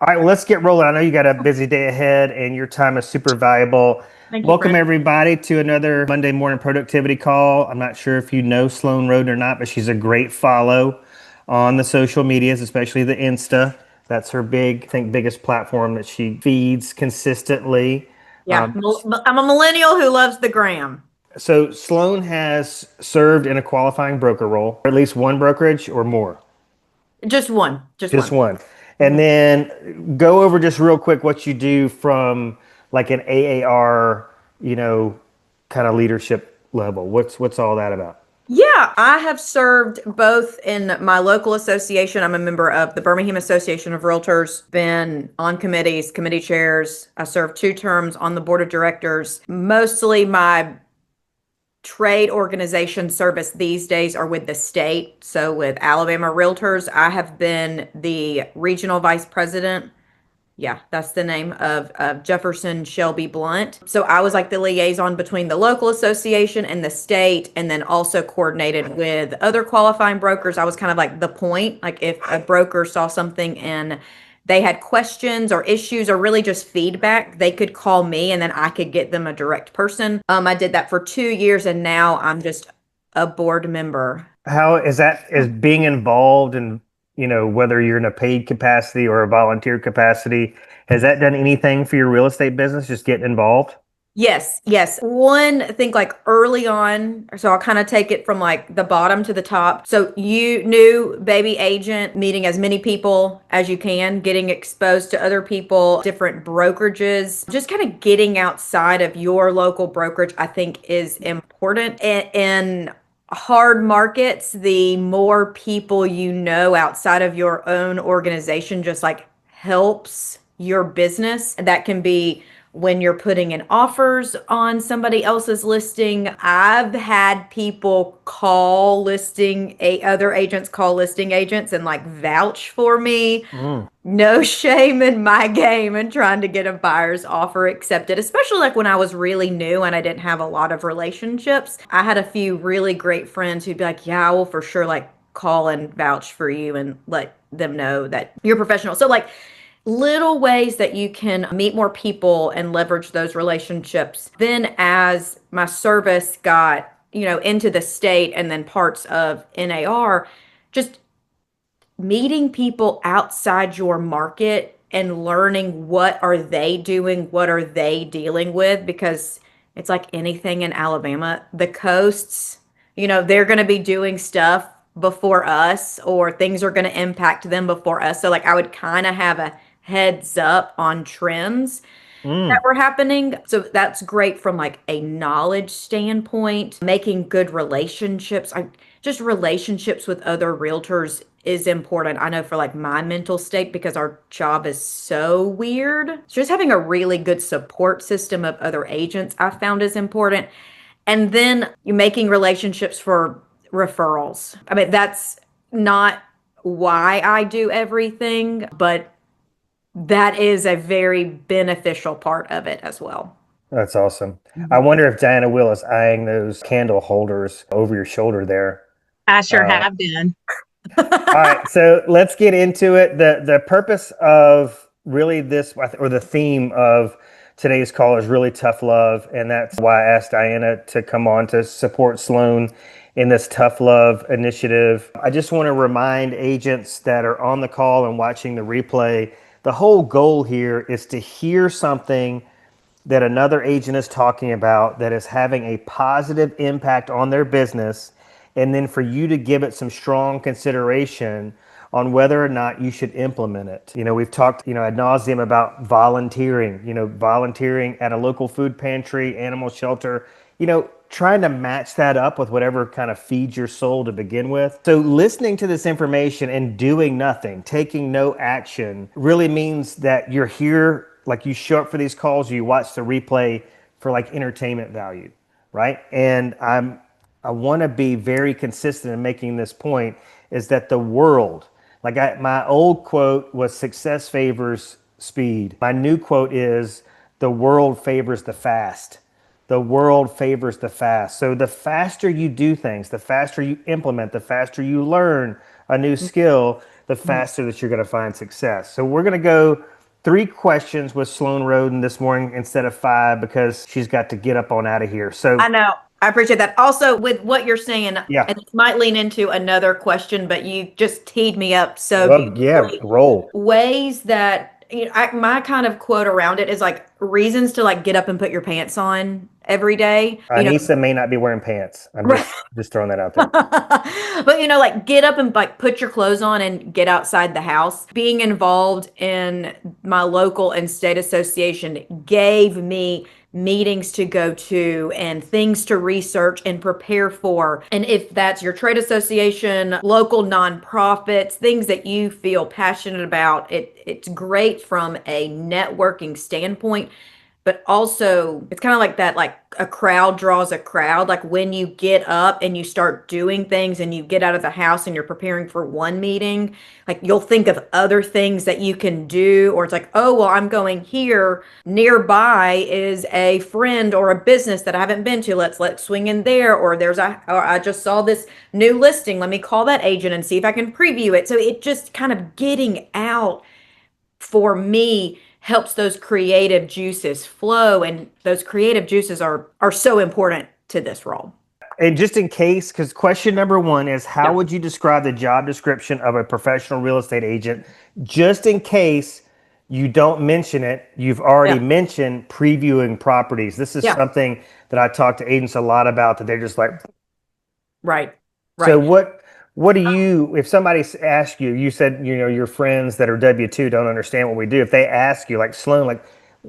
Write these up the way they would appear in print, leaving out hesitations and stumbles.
All right, well, let's get rolling. I know you got a busy day ahead and your time is super valuable. Thank you, Welcome, friend. everybody, to another Monday morning productivity call. I'm not sure if you know Sloane Rhoden or not, but she's a great follow on the social medias, especially the Insta. That's her biggest platform that she feeds consistently. Yeah, I'm a millennial who loves the gram. So Sloane has served in a qualifying broker role, or at least one brokerage or more. Just one, just Just one. one. And Mhm. then go over just real quick what you do from like an AAR, kind of leadership level. What's all that about? Yeah, I have served both in my local association. I'm a member of the Birmingham Association of Realtors, been on committees, committee chairs. I served 2 terms on the board of directors. Mostly my trade organization service these days are with the state. So with Alabama Realtors, I have been the regional vice president. Yeah, that's the name of Jefferson Shelby Blunt. So I was like the liaison between the local association and the state, and then also coordinated with other qualifying brokers. I was kind of like the point, like if a broker saw something and they had questions or issues or really just feedback, they could call me and then I could get them a direct person. I did that for 2 years and now I'm just a board member. How is being involved in, whether you're in a paid capacity or a volunteer capacity, has that done anything for your real estate business, just getting involved? Yes, yes. One thing like early on, so I'll kind of take it from like the bottom to the top. So you new baby agent, meeting as many people as you can, getting exposed to other people, different brokerages, just kind of getting outside of your local brokerage, I think is important. In hard markets, the more people you know outside of your own organization just like helps your business. That can be when you're putting in offers on somebody else's listing. I've had people call other agents call listing agents and like vouch for me. Mm. No shame in my game and trying to get a buyer's offer accepted, especially like when I was really new and I didn't have a lot of relationships. I had a few really great friends who'd be like, yeah, I will for sure like call and vouch for you and let them know that you're professional. So like little ways that you can meet more people and leverage those relationships. Then as my service got, into the state and then parts of NAR, just meeting people outside your market and learning what are they doing, what are they dealing with, because it's like anything in Alabama, the coasts, they're going to be doing stuff before us or things are going to impact them before us. So like I would kind of have a heads up on trends that Mm. were happening. So that's great from like a knowledge standpoint, making good relationships. I just relationships with other realtors is important. I know for like my mental state because our job is so weird. So just having a really good support system of other agents I found is important. And then you're making relationships for referrals. I mean, that's not why I do everything, but that is a very beneficial part of it as well. That's awesome. I Mhm. wonder if Diana Will is eyeing those candle holders over your shoulder there. I sure Uh, have been. All right, so let's get into it. The purpose of really this, or the theme of today's call, is really tough love, and that's why I asked Diana to come on to support Sloane in this tough love initiative. I just want to remind agents that are on the call and watching the replay, the whole goal here is to hear something that another agent is talking about that is having a positive impact on their business, and then for you to give it some strong consideration on whether or not you should implement it. We've talked, ad nauseum about volunteering, volunteering at a local food pantry, animal shelter, trying to match that up with whatever kind of feeds your soul to begin with. So listening to this information and doing nothing, taking no action, really means that you're here, like you show up for these calls, you watch the replay for like entertainment value, right? And I want to be very consistent in making this point, is that the world, my old quote was success favors speed. My new quote is the world favors the fast. The world favors the fast. So the faster you do things, the faster you implement, the faster you learn a new skill, the faster that you're going to find success. So we're going to go three questions with Sloane Rhoden this morning instead of five because she's got to get up on out of here. I So, know. I appreciate that. Also, with what you're saying, yeah. and this might lean into another question, but you just teed me up so Well, yeah, beautifully. roll. Ways that, my kind of quote around it is like reasons to like get up and put your pants on every day. Anissa may not be wearing pants. I'm Right. just throwing that out there. But like get up and like put your clothes on and get outside the house. Being involved in my local and state association gave me meetings to go to and things to research and prepare for. And if that's your trade association, local nonprofits, things that you feel passionate about, it's great from a networking standpoint, but also it's kind of like that, like a crowd draws a crowd. Like when you get up and you start doing things and you get out of the house and you're preparing for one meeting, like you'll think of other things that you can do, or it's like, oh well, I'm going here, nearby is a friend or a business that I haven't been to, let's swing in there, or I just saw this new listing, let me call that agent and see if I can preview it. So it just kind of getting out for me helps those creative juices flow, and those creative juices are so important to this role. And just in case, because question number one is how Yeah. would you describe the job description of a professional real estate agent? Just in case you don't mention it, you've already Yeah. mentioned previewing properties. This is Yeah. something that I talk to agents a lot about that they're just like, Right. so Right. what do you, if somebody asks you, you said, your friends that are W-2 don't understand what we do. If they ask you, like Sloan, like,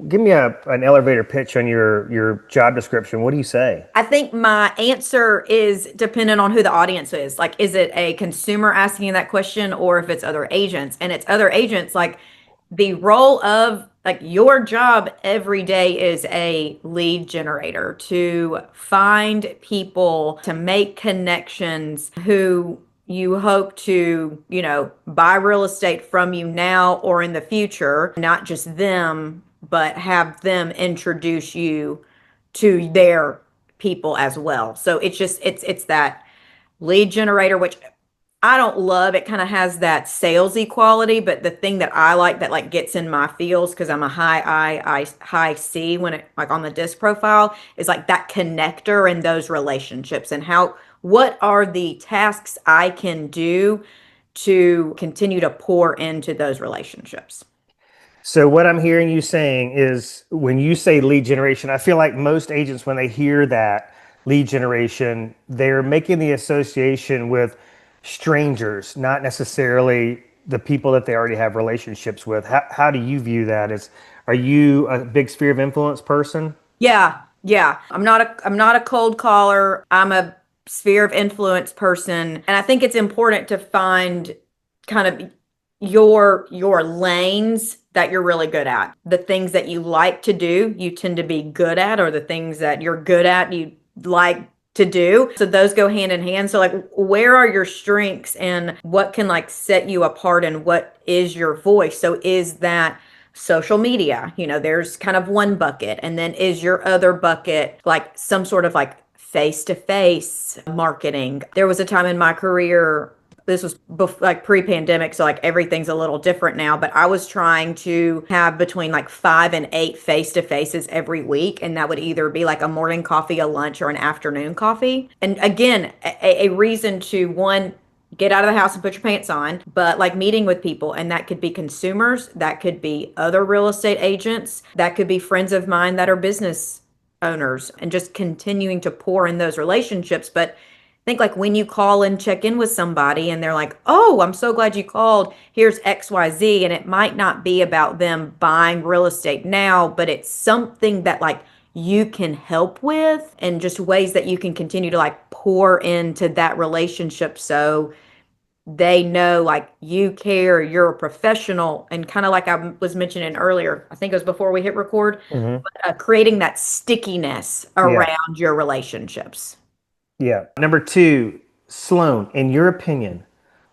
give me an elevator pitch on your job description, what do you say? I think my answer is dependent on who the audience is. Like, is it a consumer asking that question, or if it's other agents? And it's other agents, like the role of like your job every day is a lead generator to find people, to make connections who you hope to, buy real estate from you now or in the future, not just them, but have them introduce you to their people as well. So it's that lead generator, which I don't love. It kind of has that salesy quality, but the thing that I like that like gets in my feels, because I'm a high C when it like on the disc profile, is like that connector and those relationships, and what are the tasks I can do to continue to pour into those relationships. So what I'm hearing you saying is when you say lead generation, I feel like most agents, when they hear that lead generation, they're making the association with strangers, not necessarily the people that they already have relationships with. How do you view that? Are you a big sphere of influence person? Yeah, yeah. I'm not a cold caller. I'm a sphere of influence person, and I think it's important to find kind of your lanes that you're really good at. The things that you like to do, you tend to be good at, or the things that you're good at, you like to do. So those go hand in hand. So like where are your strengths and what can like set you apart, and what is your voice? So is that social media? There's kind of one bucket, and then is your other bucket like some sort of like face-to-face marketing? There was a time in my career, this was like pre-pandemic, so like everything's a little different now, but I was trying to have between like 5 and 8 face-to-faces every week, and that would either be like a morning coffee, a lunch, or an afternoon coffee. And again, a reason to, one, get out of the house and put your pants on, but like meeting with people. And that could be consumers, that could be other real estate agents, that could be friends of mine that are business owners, and just continuing to pour in those relationships. But I think like when you call and check in with somebody and they're like, oh, I'm so glad you called, here's XYZ. And it might not be about them buying real estate now, but it's something that like you can help with, and just ways that you can continue to like pour into that relationship, so they know like you care, you're a professional. And kind of like I was mentioning earlier, I think it was before we hit record, Hmm. creating that stickiness Yeah. around your relationships. Yeah. Number two, Sloan, in your opinion,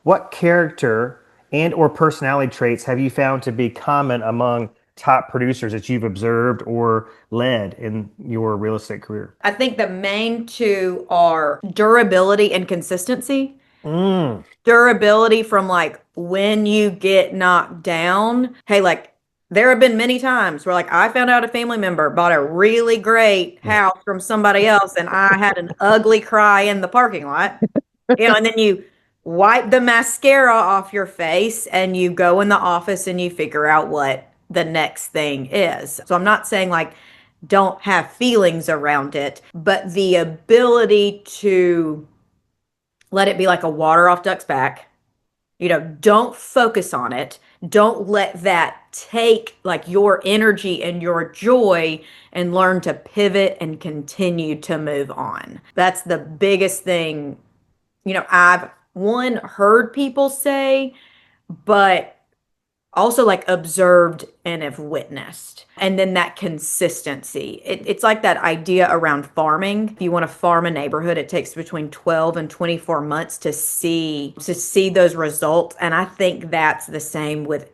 what character and or personality traits have you found to be common among top producers that you've observed or led in your real estate career? I think the main two are durability and consistency. Mm, Durability from like when you get knocked down, hey, like there have been many times where like I found out a family member bought a really great house from somebody else and I had an ugly cry in the parking lot. And then you wipe the mascara off your face and you go in the office and you figure out what the next thing is. So I'm not saying like don't have feelings around it, but the ability to let it be like a water off duck's back. Don't focus on it. Don't let that take like your energy and your joy, and learn to pivot and continue to move on. That's the biggest thing. I've one heard people say, but also like observed and have witnessed. And then that consistency. It's like that idea around farming. If you want to farm a neighborhood, it takes between 12 and 24 months to see those results. And I think that's the same with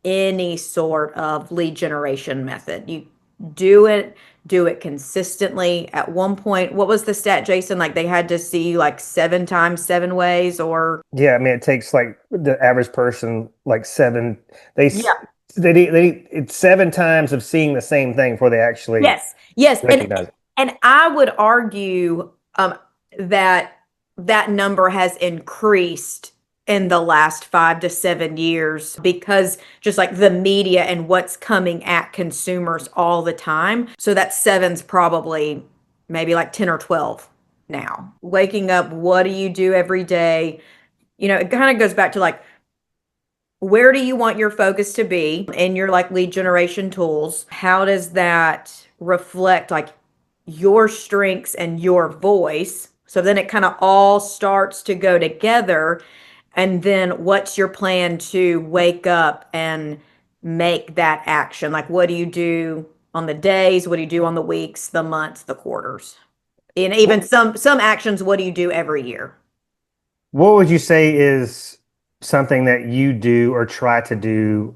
any sort of lead generation method. You do it consistently. At one point, what was the stat, Jason? Like they had to see you like 7 times 7 ways, or Yeah, I mean, it takes like the average person like seven. They s- yeah. they it's 7 times of seeing the same thing before they actually Yes, yes, recognize it. and I would argue that that number has increased in the last 5 to 7 years because just like the media and what's coming at consumers all the time. So that seven's probably maybe like 10 or 12 now. Waking up, what do you do every day? It kind of goes back to like where do you want your focus to be in your like lead generation tools? How does that reflect like your strengths and your voice? So then it kind of all starts to go together. And then what's your plan to wake up and make that action? Like what do you do on the days? What do you do on the weeks, the months, the quarters? And even What some actions, what do you do every year? what would you say is something that you do or try to do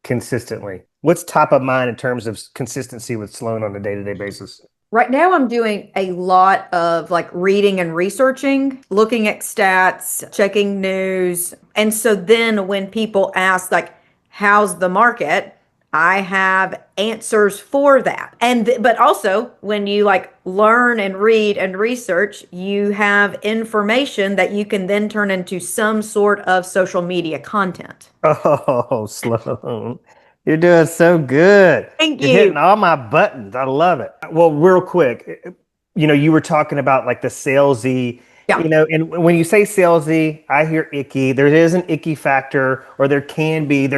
consistently? What's top of mind in terms of consistency with Sloan on a day-to-day basis? Right now, I'm doing a lot of like reading and researching, looking at stats, checking news. And so then when people ask, like, how's the market? I have answers for that. But also, when you like learn and read and research, you have information that you can then turn into some sort of social media content. Oh, Sloan, you're doing so good. Thank You're hitting you. all my buttons. I love it. Well, real quick, you were talking about like the salesy, Yeah. and when you say salesy, I hear icky. There is an icky factor, or there can be.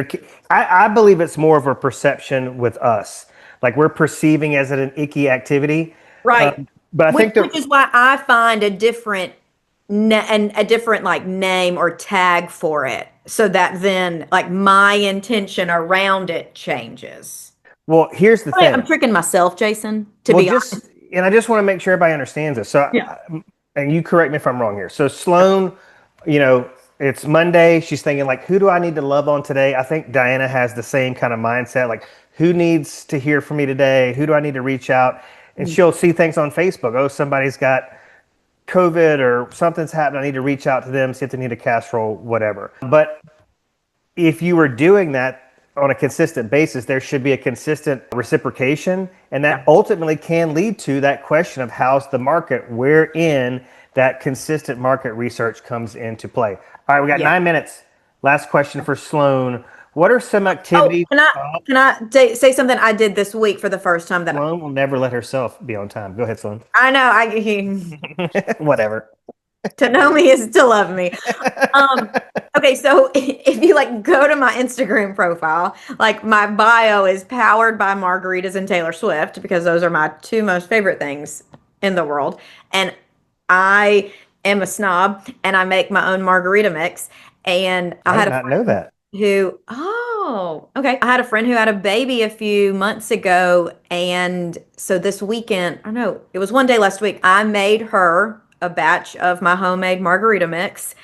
I believe it's more of a perception with us. Like we're perceiving as an icky activity. Right. But I think Which is why I find and a different like name or tag for it so that then like my intention around it changes. well, here's the I'm thing. tricking myself, Jason, to Well, be honest. and I just want to make sure everybody understands this. So, Yeah. and you correct me if I'm wrong here. So, Sloan, you know, it's Monday. She's thinking like, who do I need to love on today? I think Diana has the same kind of mindset. Like, who needs to hear from me today? Who do I need to reach out? And she'll see things on Facebook. Oh, somebody's got COVID or something's happened. I need to reach out to them, see if they need a casserole, whatever. But if you were doing that on a consistent basis, there should be a consistent reciprocation. And that Yeah. ultimately can lead to that question of how's the market, wherein that consistent market research comes into play. All right, we got Yeah. 9 minutes. Last question for Sloan. What are some Oh, activities? say something I did this week for the first time that Sloan will never let herself be on time. Go ahead, Sloan. I know I Whatever. to know me is to love me. Um, okay, so if you like go to my Instagram profile, like my bio is powered by margaritas and Taylor Swift because those are my two most favorite things in the world. And I am a snob and I make my own margarita mix. And I I did had a not know that. okay. I had a friend who had a baby a few months ago. And so this weekend, I don't know, it was one day last week, I made her a batch of my homemade margarita mix.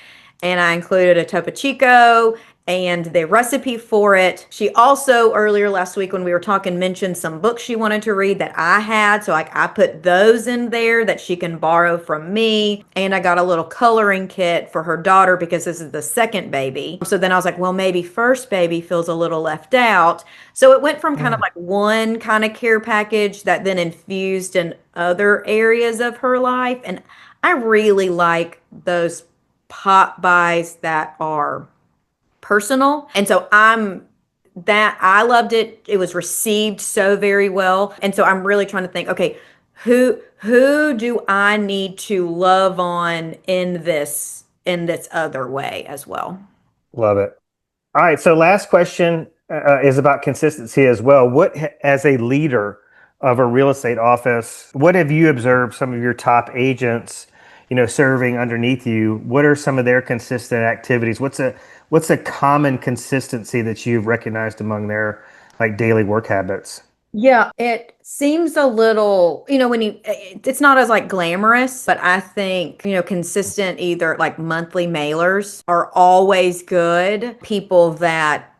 And I included a Topo Chico and the recipe for it. She also earlier last week when we were talking mentioned some books she wanted to read that I had. So like I put those in there that she can borrow from me. And I got a little coloring kit for her daughter because this is the second baby. So then I was like, well, maybe first baby feels a little left out. So it went from kind of Yeah. like one kind of care package that then infused in other areas of her life. And I really like those pop buys that are personal. And so I loved it. It was received so very well. And so I'm really trying to think, okay, who do I need to love on in this other way as well? Love it. All right. So last question is about consistency as well. As a leader of a real estate office, what have you observed some of your top agents, serving underneath you? What are some of their consistent activities? What's a common consistency that you've recognized among their like daily work habits? Yeah, it seems a little, when it's not as like glamorous, but I think, consistent either like monthly mailers are always good. People that,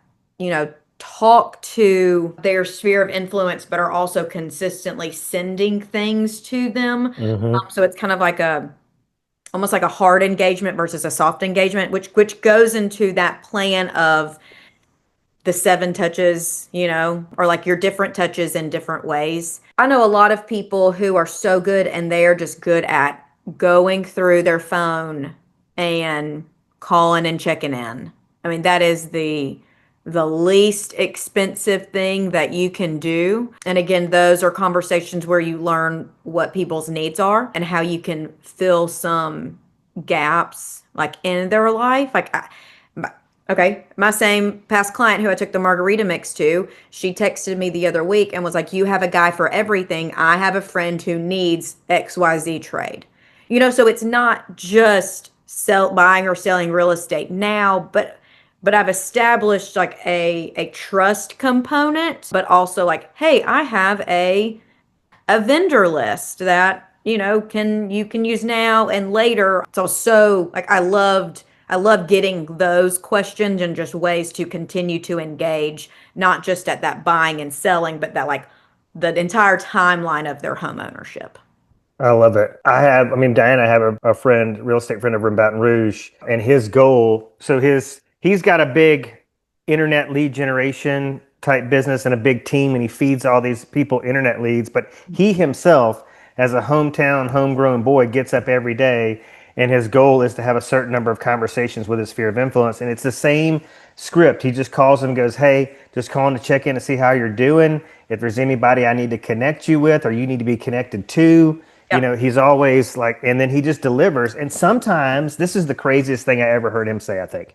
talk to their sphere of influence, but are also consistently sending things to them. Hmm. So it's kind of like almost like a hard engagement versus a soft engagement, which goes into that plan of the seven touches, or like your different touches in different ways. I know a lot of people who are so good and they're just good at going through their phone and calling and checking in. I mean, that is the least expensive thing that you can do. And again, those are conversations where you learn what people's needs are and how you can fill some gaps like in their life. Okay, my same past client who I took the margarita mix to, she texted me the other week and was like, "You have a guy for everything. I have a friend who needs XYZ trade." So it's not just buying or selling real estate now, but I've established like a trust component, but also like, "Hey, I have a vendor list that can you can use now and later." So like I love getting those questions and just ways to continue to engage, not just at that buying and selling, but that like the entire timeline of their home ownership. I love it. Diana, I have a friend, real estate friend over in Baton Rouge, and his goal, he's got a big internet lead generation type business and a big team, and he feeds all these people internet leads, but he himself, as a hometown, homegrown boy, gets up every day, and his goal is to have a certain number of conversations with his sphere of influence, and it's the same script. He just calls them, goes, "Hey, just calling to check in to see how you're doing. If there's anybody I need to connect you with or you need to be connected to." Yep. He's always like, and then he just delivers. And sometimes, this is the craziest thing I ever heard him say, I think.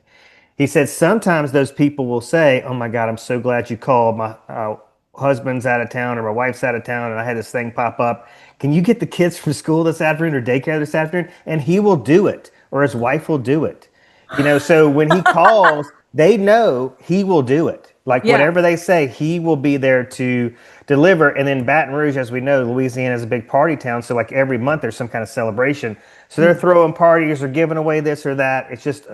He said, sometimes those people will say, "Oh my God, I'm so glad you called. My husband's out of town or my wife's out of town and I had this thing pop up. Can you get the kids from school this afternoon or daycare this afternoon?" And he will do it, or his wife will do it. So when he calls, they know he will do it. Like Yeah. whatever they say, he will be there to deliver. And then Baton Rouge, as we know, Louisiana is a big party town. So like every month there's some kind of celebration. So they're throwing parties or giving away this or that. It's just,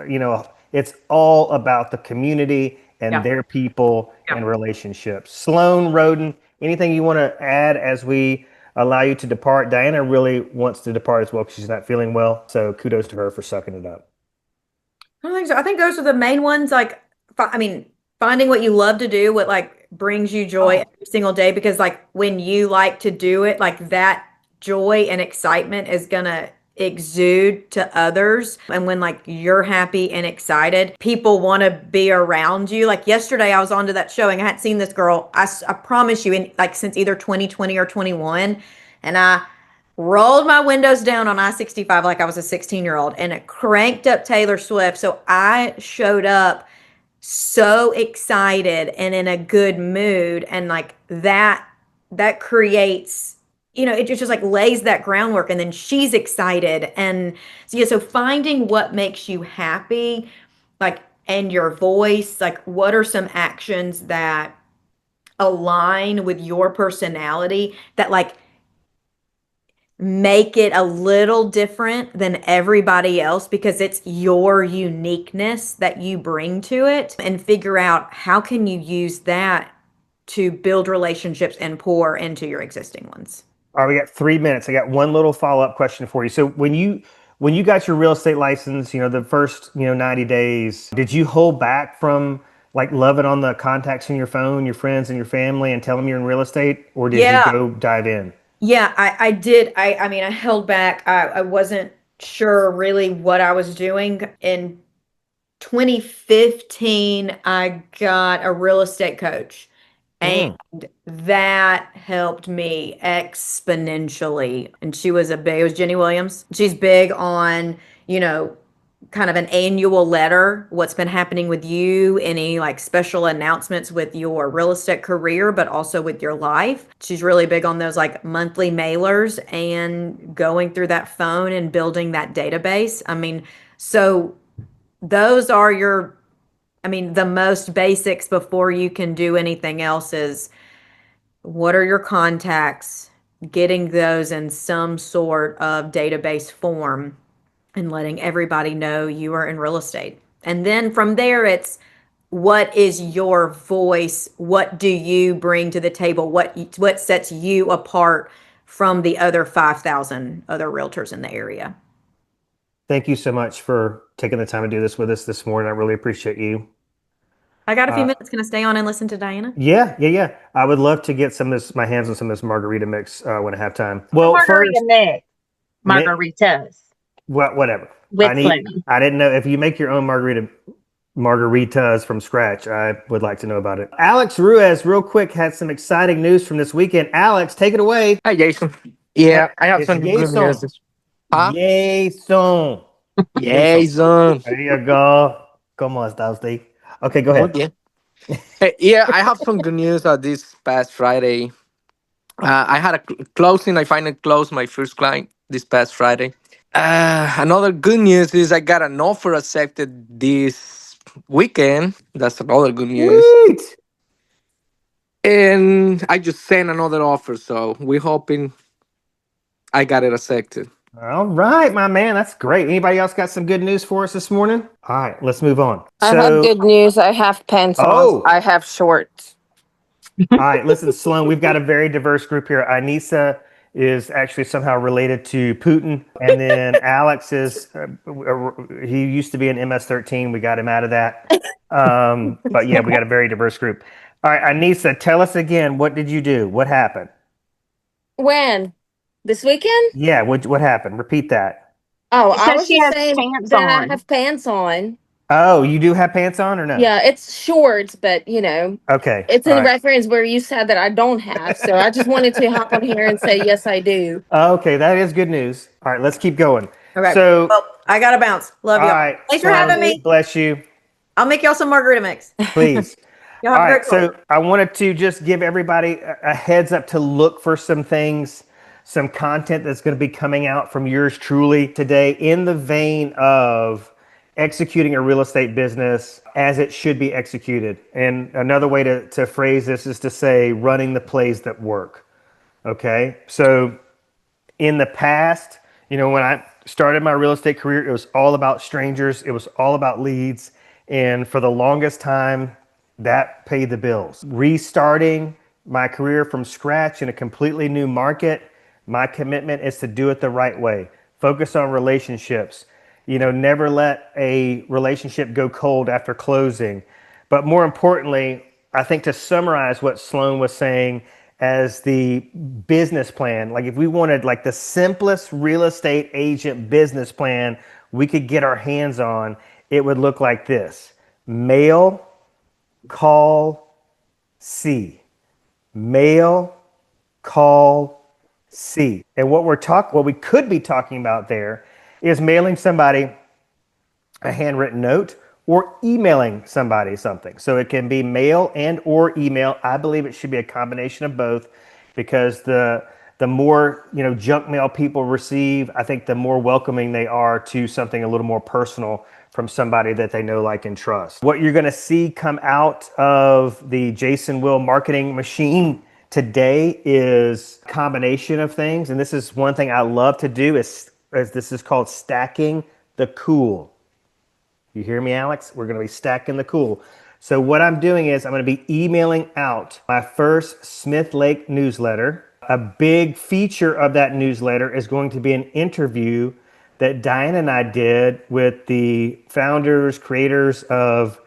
it's all about the community and Yeah. their people Yeah. and relationships. Sloane Rhoden, anything you want to add as we allow you to depart? Diana really wants to depart as well because she's not feeling well. So kudos to her for sucking it up. I don't think so. I think those are the main ones. Like, finding what you love to do, what like brings you joy every single day. Because like when you like to do it, like that joy and excitement is gonna exude to others. And when like you're happy and excited, people want to be around you. Like yesterday, I was onto that show and I hadn't seen this girl. I promise you, in like since either 2020 or 21, and I rolled my windows down on I-65 like I was a 16-year-old and it cranked up Taylor Swift. So I showed up so excited and in a good mood and like that creates it just like lays that groundwork and then she's excited and so yeah, so finding what makes you happy like and your voice, like what are some actions that align with your personality that like make it a little different than everybody else because it's your uniqueness that you bring to it, and figure out how can you use that to build relationships and pour into your existing ones. All right, we got 3 minutes. I got one little follow-up question for you. So when you got your real estate license, the first, 90 days, did you hold back from like loving on the contacts in your phone, your friends and your family and tell them you're in real estate, or did you Yeah. go dive in? Yeah, I did. I mean, I held back. I wasn't sure really what I was doing. In 2015, I got a real estate coach, and Mm. that helped me exponentially. And it was Jenny Williams. She's big on, you know, kind of an annual letter, what's been happening with you, any like special announcements with your real estate career, but also with your life. She's really big on those like monthly mailers and going through that phone and building that database. I mean, so those are the most basics before you can do anything else is what are your contacts, getting those in some sort of database form and letting everybody know you are in real estate. And then from there, it's what is your voice? What do you bring to the table? What sets you apart from the other 5,000 other realtors in the area? Thank you so much for taking the time to do this with us this morning. I really appreciate you. I got a few Uh, minutes. Can I stay on and listen to Diana? yeah, yeah, yeah. I would love to get some of this, my hands on some of this margarita mix when I have time. The Well, margarita first, mix, mi- margaritas whatever. with Sloane. I didn't know if you make your own margaritas from scratch. I would like to know about it. Alex Ruiz, real quick, had some exciting news from this weekend. Alex, take it away. Hi, Jason. Yeah, I have It's some good news. Jason. Huh? Jason. Jason. Jason. There you go. ¿Cómo está usted? Okay, go Oh, ahead. yeah. Hey, yeah, I have some good news this past Friday. I had a closing. I finally closed my first client this past Friday. Another good news is I got an offer accepted this weekend. That's another good news. Sweet. And I just sent another offer, so we're hoping I got it accepted. All right, my man. That's great. Anybody else got some good news for us this morning? All right, let's move on. I have good news. I have pants on. Oh, I have shorts. all right. Listen, Sloan, we've got a very diverse group here. Anissa is actually somehow related to Putin. And then Alex is, he used to be an MS-13. We got him out of that. But yeah, we got a very diverse group. All right, Anissa, tell us again, what did you do? What happened? When? This weekend? Yeah, what happened? Repeat that. Oh, It I says was she just has saying pants that I on. have pants on. Oh, you do have pants on or no? Yeah, it's shorts, but Okay. it's All in right. reference where you said that I don't have. So I just wanted to hop on here and say, yes, I do. Okay, that is good news. All right, let's keep going. Okay. So, Well, I gotta bounce. Love all y'all. right, Thanks for Sloan, having me. bless you. I'll make y'all some margarita mix. Please. Y'all All have a right, great one. so I wanted to just give everybody a heads up to look for some things, some content that's going to be coming out from yours truly today in the vein of executing a real estate business as it should be executed. And another way to phrase this is to say running the plays that work. Okay, so in the past, when I started my real estate career, it was all about strangers, it was all about leads. And for the longest time, that paid the bills. Restarting my career from scratch in a completely new market, my commitment is to do it the right way. Focus on relationships. Never let a relationship go cold after closing. But more importantly, I think to summarize what Sloan was saying as the business plan, like if we wanted like the simplest real estate agent business plan we could get our hands on, it would look like this: mail, call, see. Mail, call, see. And what we could be talking about there is mailing somebody a handwritten note or emailing somebody something. So it can be mail and or email. I believe it should be a combination of both, because the more junk mail people receive, I think the more welcoming they are to something a little more personal from somebody that they know, like, and trust. What you're going to see come out of the Jason Will marketing machine Today is a combination of things, and this is one thing I love to do is this is called stacking the cool. You hear me, Alex? We're going to be stacking the cool. So what I'm doing is I'm going to be emailing out my first Smith Lake newsletter. A big feature of that newsletter is going to be an interview that Diana and I did with the founders, creators of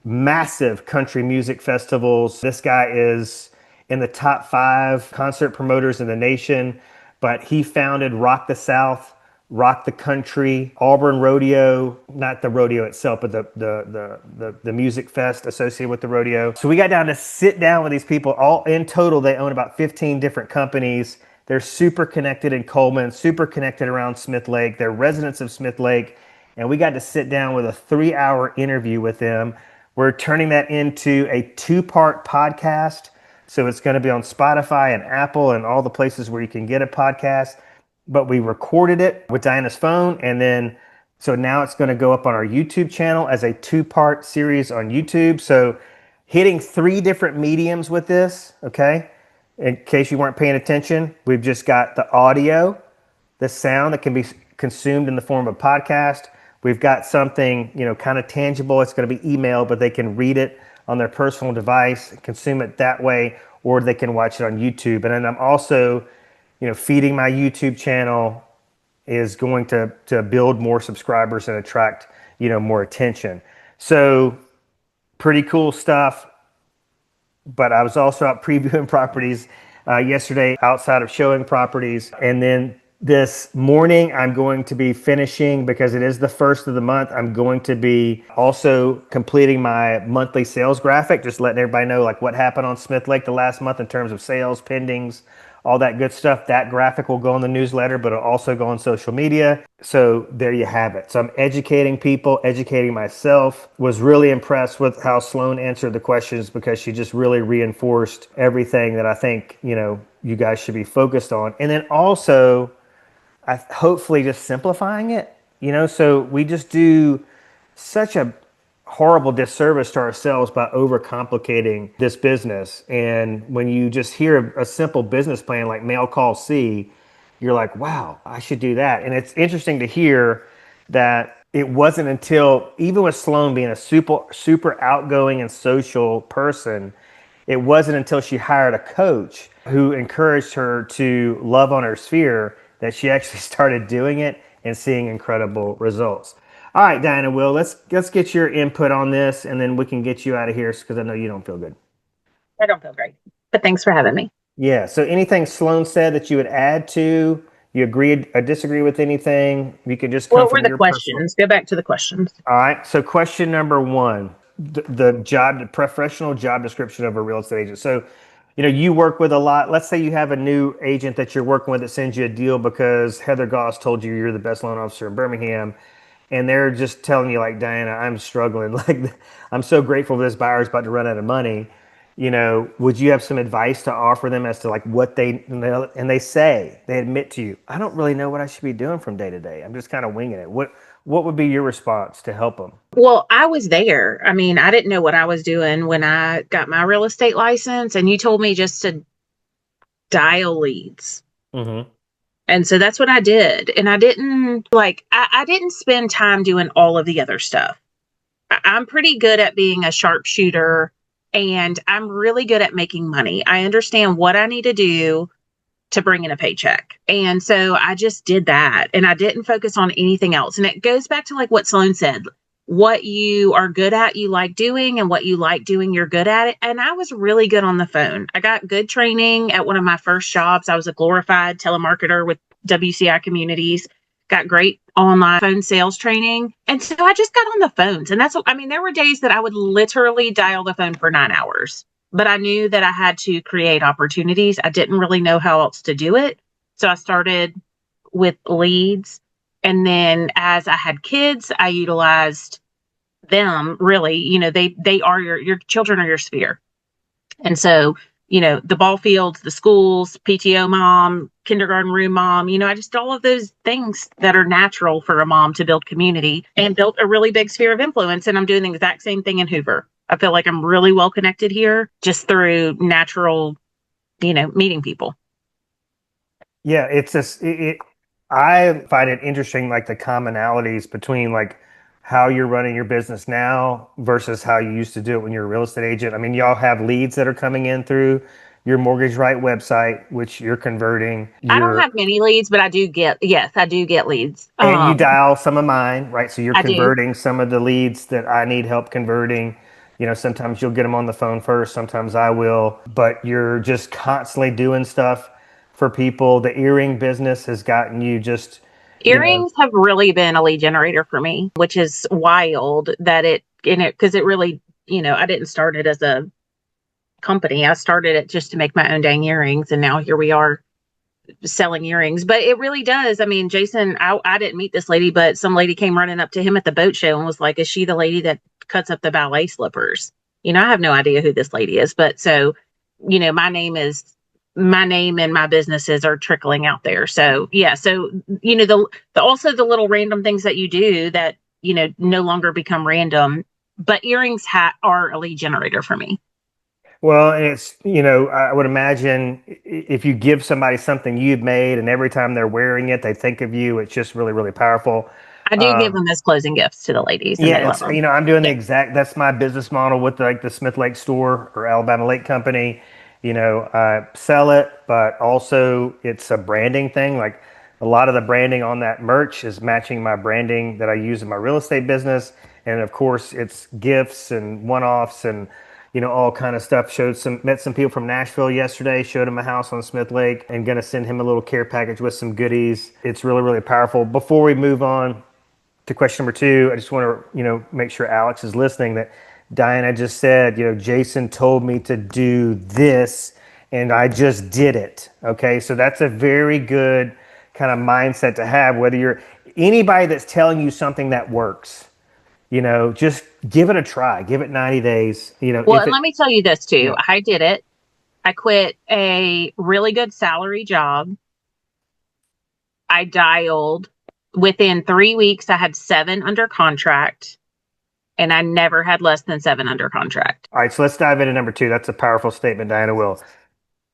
massive country music festivals. This guy is in the top 5 concert promoters in the nation, but he founded Rock the South, Rock the Country, Auburn Rodeo, not the rodeo itself, but the music fest associated with the rodeo. So we got down to sit down with these people. All in total, they own about 15 different companies. They're super connected in Coleman, super connected around Smith Lake. They're residents of Smith Lake. And we got to sit down with a 3-hour interview with them. We're turning that into a 2-part podcast. So it's going to be on Spotify and Apple and all the places where you can get a podcast. But we recorded it with Diana's phone. And then, so now it's going to go up on our YouTube channel as a 2-part series on YouTube. So hitting 3 different mediums with this, okay? In case you weren't paying attention, we've just got the audio, the sound that can be consumed in the form of podcast. We've got something, kind of tangible. It's going to be email, but they can read it on their personal device, consume it that way, or they can watch it on YouTube. And then I'm also, feeding my YouTube channel is going to build more subscribers and attract, more attention. So pretty cool stuff. But I was also out previewing properties yesterday outside of showing properties. And then this morning, I'm going to be finishing, because it is the first of the month, I'm going to be also completing my monthly sales graphic, just letting everybody know like what happened on Smith Lake the last month in terms of sales, pendings, all that good stuff. That graphic will go in the newsletter, but it'll also go on social media. So there you have it. So I'm educating people, educating myself. Was really impressed with how Sloane answered the questions, because she just really reinforced everything that I think, you guys should be focused on. And then also, hopefully just simplifying it, so we just do such a horrible disservice to ourselves by overcomplicating this business. And when you just hear a simple business plan like mail, call, see, you're like, wow, I should do that. And it's interesting to hear that it wasn't until, even with Sloane being a super outgoing and social person, it wasn't until she hired a coach who encouraged her to love on her sphere that she actually started doing it and seeing incredible results. All right, Diana, Will, let's get your input on this, and then we can get you out of here, because I know you don't feel good. I don't feel great, but thanks for having me. Yeah, so anything Sloane said that you would add to, you agreed or disagree with anything, you could just come What from were the your questions? Go back to the questions. All right, so question number 1, the professional job description of a real estate agent. So, you work with a lot. Let's say you have a new agent that you're working with that sends you a deal because Heather Goss told you you're the best loan officer in Birmingham, and they're just telling you like, Diana, I'm struggling. Like, I'm so grateful this buyer's about to run out of money. Would you have some advice to offer them as to like what they admit to you, I don't really know what I should be doing from day to day. I'm just kind of winging it. What would be your response to help them? Well, I was there. I mean, I didn't know what I was doing when I got my real estate license, and you told me just to dial leads. Mm-hmm. And so that's what I did. And I didn't I didn't spend time doing all of the other stuff. I'm pretty good at being a sharpshooter, and I'm really good at making money. I understand what I need to do to bring in a paycheck. And so I just did that, and I didn't focus on anything else. And it goes back to like what Sloane said, what you are good at, you like doing, and what you like doing, you're good at it. And I was really good on the phone. I got good training at one of my first jobs. I was a glorified telemarketer with WCI Communities, got great online phone sales training. And so I just got on the phones. And there were days that I would literally dial the phone for 9 hours, but I knew that I had to create opportunities. I didn't really know how else to do it. So I started with leads. And then as I had kids, I utilized them really. They are your children are your sphere. And so, the ball fields, the schools, PTO mom, kindergarten room mom, I just all of those things that are natural for a mom to build community, and built a really big sphere of influence. And I'm doing the exact same thing in Hoover. I feel like I'm really well connected here just through natural, meeting people. Yeah, it's just I find it interesting, like the commonalities between like how you're running your business now versus how you used to do it when you're a real estate agent. I mean, y'all have leads that are coming in through your Mortgage Right website, which you're converting. I don't You're have many leads, but I do get leads. and you dial some of mine, right? So you're I do. converting some of the leads that I need help converting. You know, sometimes you'll get them on the phone first, sometimes I will, but you're just constantly doing stuff for people. The earring business has gotten you just, you know, Earrings have really been a lead generator for me, which is wild that because it really, I didn't start it as a company. I started it just to make my own dang earrings. And now here we are selling earrings. But it really does. I mean, Jason, I didn't meet this lady, but some lady came running up to him at the boat show and was like, is she the lady that cuts up the ballet slippers? I have no idea who this lady is. But so, my name and my businesses are trickling out there. So yeah. So, the also the little random things that you do that, no longer become random, but earrings are a lead generator for me. well, and it's, I would imagine if you give somebody something you've made and every time they're wearing it, they think of you, it's just really, really powerful. I do give them as closing gifts to the ladies and Yeah, they love it's them. I'm doing the Yeah. exact that's my business model with like the Smith Lake store or Alabama Lake Company. I sell it, but also it's a branding thing. Like a lot of the branding on that merch is matching my branding that I use in my real estate business. And of course, it's gifts and one-offs and all kind of stuff. Met some people from Nashville yesterday, showed him a house on Smith Lake and gonna send him a little care package with some goodies. It's really, really powerful. Before we move on to question number two, I just want to, make sure Alex is listening that Diana just said, Jason told me to do this and I just did it. Okay. So that's a very good kind of mindset to have, whether you're anybody that's telling you something that works, just give it a try, give it 90 days, Well, if and it, let me tell you this too. yeah. I did it. I quit a really good salary job. I dialed within 3 weeks. I had 7 under contract, and I never had less than 7 under contract. All right. So let's dive into number two. That's a powerful statement, Diana Will.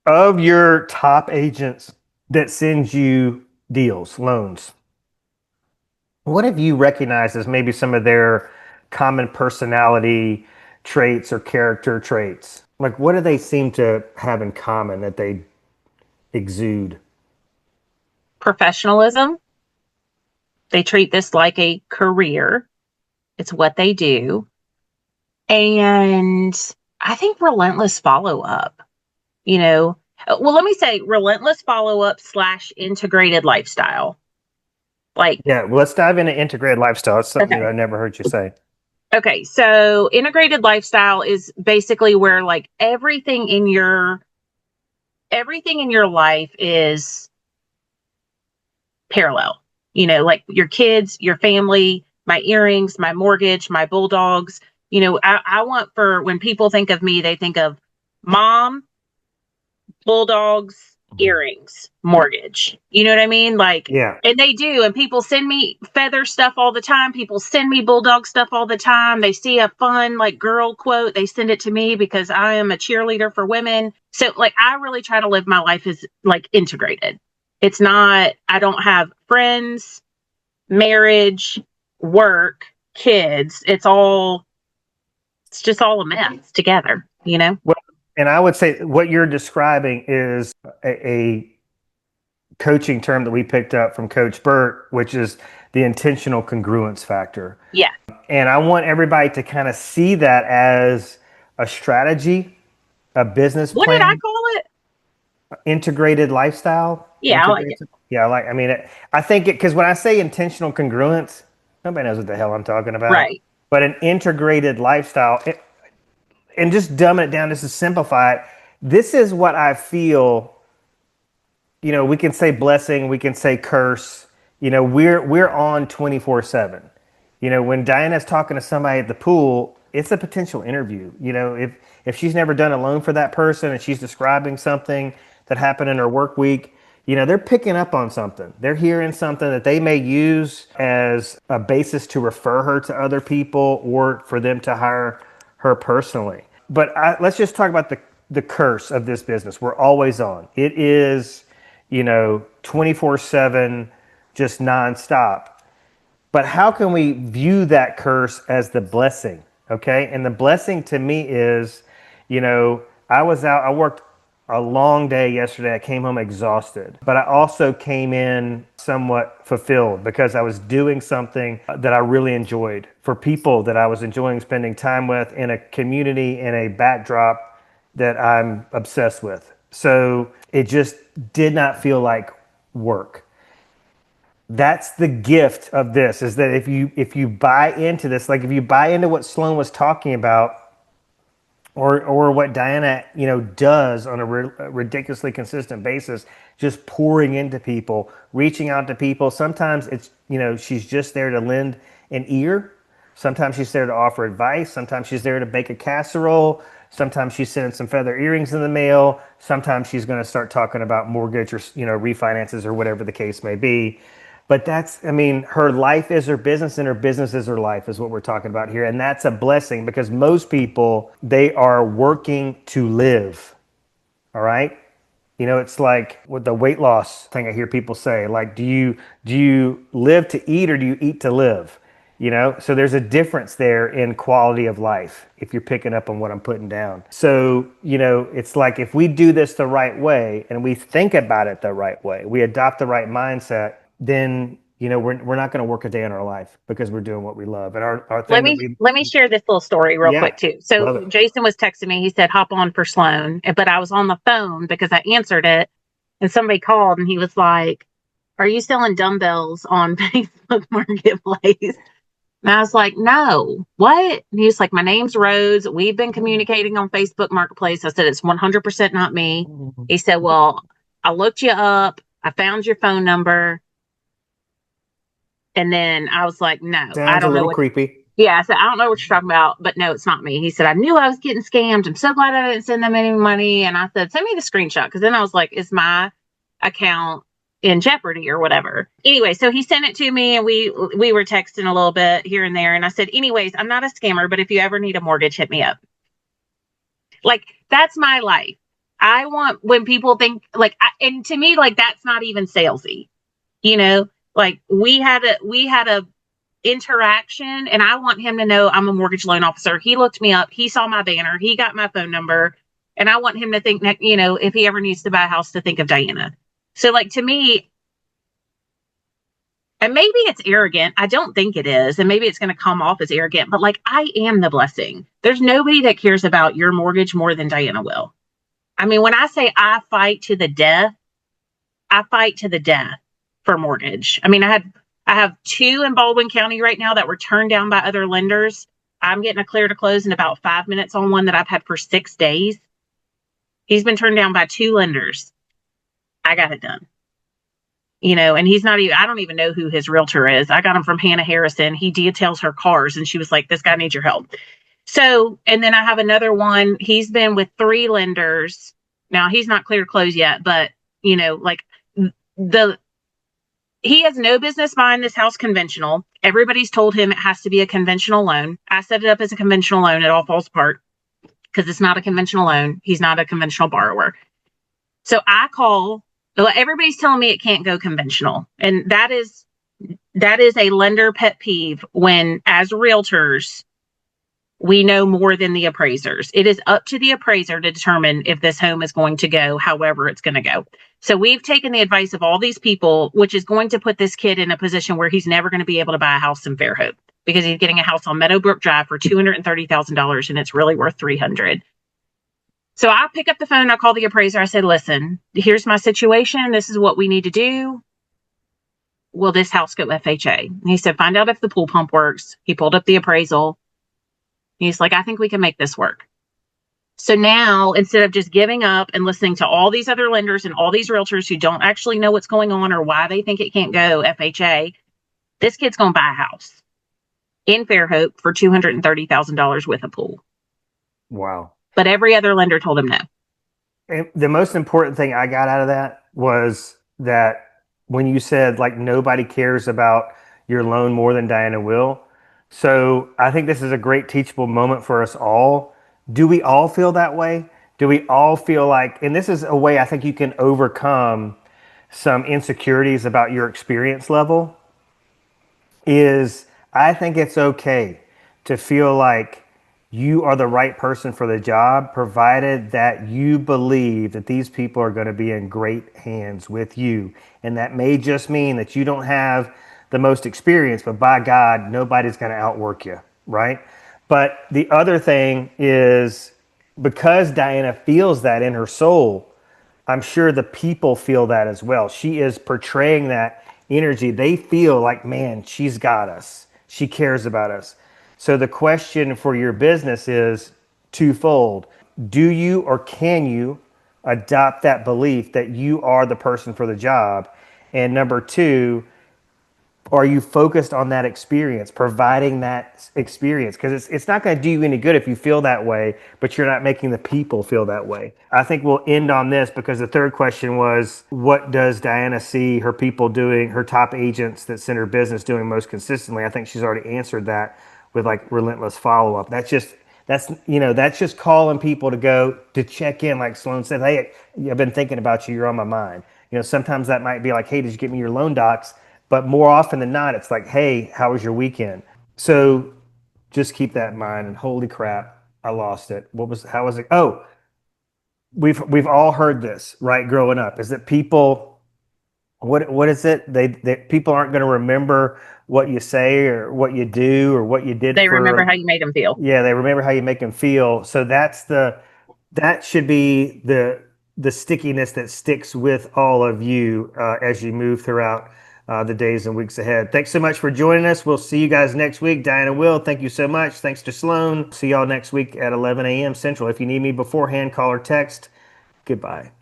Of your top agents that send you deals, loans, what have you recognized as maybe some of their common personality traits or character traits? Like, what do they seem to have in common that they exude? Professionalism. They treat this like a career. It's what they do. And I think relentless follow up, Well, let me say relentless follow up / integrated lifestyle. Like, Yeah, well, let's dive into integrated lifestyle. It's something okay. I never heard you say. Okay, so integrated lifestyle is basically where like everything in your life is parallel. Like your kids, your family, my earrings, my mortgage, my bulldogs. I want for when people think of me, they think of mom, bulldogs, earrings, mortgage. You know what I mean? Like, Yeah. and they do. And people send me feather stuff all the time. People send me bulldog stuff all the time. They see a fun, like, girl quote. They send it to me because I am a cheerleader for women. So, like, I really try to live my life as, like, integrated. It's not, I don't have friends, marriage, work, kids. It's just all a mess together, Well, and I would say what you're describing is a coaching term that we picked up from Coach Burt, which is the intentional congruence factor. Yeah. And I want everybody to kind of see that as a strategy, a business What did I plan, call it? integrated lifestyle. Yeah, I like it. Yeah, I think because when I say intentional congruence, nobody knows what the hell I'm talking about. Right. But an integrated lifestyle, and just dumbing it down, just to simplify it, this is what I feel. We can say blessing, we can say curse. We're on 24/7. When Diana's talking to somebody at the pool, it's a potential interview. If she's never done a loan for that person and she's describing something that happened in her work week, they're picking up on something. They're hearing something that they may use as a basis to refer her to other people or for them to hire her personally. But let's just talk about the curse of this business. We're always on. It is, 24/7, just nonstop. But how can we view that curse as the blessing? Okay. And the blessing to me is, I worked a long day yesterday. I came home exhausted, but I also came in somewhat fulfilled because I was doing something that I really enjoyed for people that I was enjoying spending time with in a community, in a backdrop that I'm obsessed with. So it just did not feel like work. That's the gift of this, is that if you buy into this, like if you buy into what Sloane was talking about, or what Diana does on a ridiculously consistent basis, just pouring into people, reaching out to people. Sometimes it's she's just there to lend an ear. Sometimes she's there to offer advice. Sometimes she's there to bake a casserole. Sometimes she's sending some feather earrings in the mail. Sometimes she's going to start talking about mortgage or refinances or whatever the case may be. But her life is her business and her business is her life, is what we're talking about here. And that's a blessing, because most people, they are working to live. All right. It's like with the weight loss thing I hear people say, like, do you live to eat or do you eat to live? So there's a difference there in quality of life, if you're picking up on what I'm putting down. So, it's like if we do this the right way and we think about it the right way, we adopt the right mindset, then we're not going to work a day in our life because we're doing what we love. And our thing Let me share this little story real quick too. love So it. Jason was texting me. He said, hop on for Sloane. But I was on the phone because I answered it, and somebody called and he was like, are you selling dumbbells on Facebook Marketplace? And I was like, no, what? And he was like, my name's Rhodes. We've been communicating on Facebook Marketplace. I said, it's 100% not me. He said, well, I looked you up. I found your phone number. And then I was like, no, I Sounds a don't know little what. creepy. Yeah, I said, I don't know what you're talking about, but no, it's not me. He said, I knew I was getting scammed. I'm so glad I didn't send them any money. And I said, send me the screenshot. Because then I was like, is my account in jeopardy or whatever? Anyway, so he sent it to me, and we were texting a little bit here and there. And I said, anyways, I'm not a scammer, but if you ever need a mortgage, hit me up. Like, that's my life. I want, when people think like, and to me, like, that's not even salesy, like we had a interaction, and I want him to know I'm a mortgage loan officer. He looked me up. He saw my banner. He got my phone number, and I want him to think that, if he ever needs to buy a house, to think of Diana. So, like, to me, and maybe it's arrogant. I don't think it is. And maybe it's going to come off as arrogant, but like, I am the blessing. There's nobody that cares about your mortgage more than Diana will. I mean, when I say I fight to the death, I fight to the death for mortgage. I mean, I have 2 in Baldwin County right now that were turned down by other lenders. I'm getting a clear to close in about 5 minutes on one that I've had for 6 days. He's been turned down by 2 lenders. I got it done. And he's not even, I don't even know who his realtor is. I got him from Hannah Harrison. He details her cars, and she was like, this guy needs your help. So, and then I have another one. He's been with 3 lenders. Now, he's not clear to close yet, but, like, he has no business buying this house conventional. Everybody's told him it has to be a conventional loan. I set it up as a conventional loan. It all falls apart because it's not a conventional loan. He's not a conventional borrower. So I call, everybody's telling me it can't go conventional. And that is a lender pet peeve, when, as realtors, we know more than the appraisers. It is up to the appraiser to determine if this home is going to go however it's going to go. So we've taken the advice of all these people, which is going to put this kid in a position where he's never going to be able to buy a house in Fairhope, because he's getting a house on Meadowbrook Drive for $230,000, and it's really worth $300,000. So I pick up the phone, I call the appraiser. I said, listen, here's my situation. This is what we need to do. Will this house go FHA? And he said, find out if the pool pump works. He pulled up the appraisal. He's like, I think we can make this work. So now, instead of just giving up and listening to all these other lenders and all these realtors who don't actually know what's going on or why they think it can't go FHA, this kid's going to buy a house in Fairhope for $230,000 with a pool. Wow. But every other lender told him no. And the most important thing I got out of that was that when you said, like, nobody cares about your loan more than Diana will. So I think this is a great teachable moment for us all. Do we all feel that way? Do we all feel like, and this is a way I think you can overcome some insecurities about your experience level, is I think it's okay to feel like you are the right person for the job, provided that you believe that these people are going to be in great hands with you. And that may just mean that you don't have the most experience, but by God, nobody's going to outwork you, right? But the other thing is, because Diana feels that in her soul, I'm sure the people feel that as well. She is portraying that energy. They feel like, man, she's got us. She cares about us. So the question for your business is twofold. Do you or can you adopt that belief that you are the person for the job? And number two, are you focused on that experience, providing that experience? Because it's not going to do you any good if you feel that way, but you're not making the people feel that way. I think we'll end on this, because the third question was, what does Diana see her people doing, her top agents that send her business doing most consistently? I think she's already answered that with like relentless follow up. That's just calling people to go to check in. Like Sloane said, hey, I've been thinking about you. You're on my mind. Sometimes that might be like, hey, did you get me your loan docs? But more often than not, it's like, hey, how was your weekend? So just keep that in mind. And holy crap, I lost it. How was it? Oh, we've all heard this, right? Growing up, is that people, what is it? They people aren't going to remember what you say or what you do or what you did They for. remember how you made them feel. Yeah, they remember how you make them feel. So that should be the stickiness that sticks with all of you as you move throughout the days and weeks ahead. Thanks so much for joining us. We'll see you guys next week. Diana, Will, thank you so much. Thanks to Sloane. See y'all next week at 11 a.m. Central. If you need me beforehand, call or text. Goodbye.